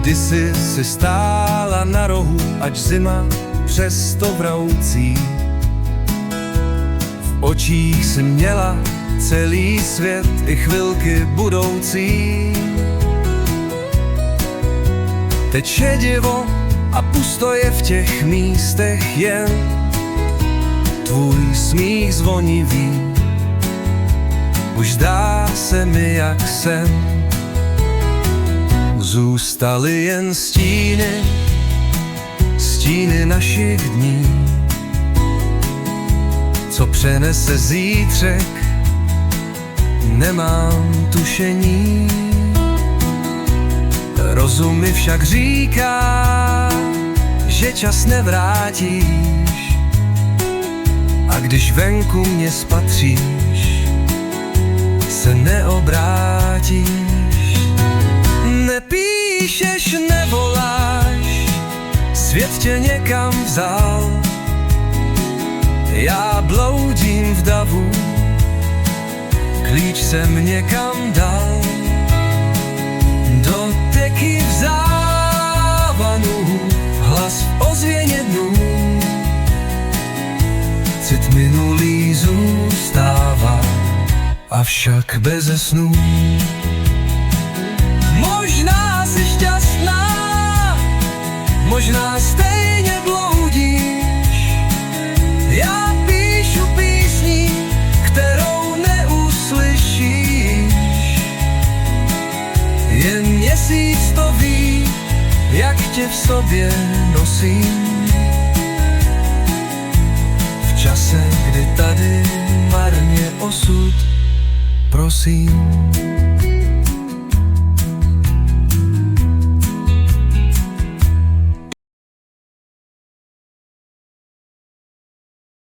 Kdysi si stála na rohu, ač zima přesto vroucí. V očích si měla celý svět i chvilky budoucí. Teď šedivo a pusto je v těch místech jen tvůj smích zvonivý. Už zdá se mi jak sen. Zůstaly jen stíny, stíny našich dní. Co přenese zítřek, nemám tušení. Rozum mi však říká, že čas nevrátíš. A když venku mě spatříš, se neobrátíš. Nepíšeš, nevoláš, svět tě někam vzal. Já bloudím v davu, klíč jsem někam dal. Do teky v závanu, hlas v ozvěně dnů. Cit minulý zůstává, avšak beze snů. Možná jsi šťastná, možná stejně bloudíš. Já píšu písni, kterou neuslyšíš. Jen měsíc to ví, jak tě v sobě nosím. V čase, kdy tady marně osud prosím.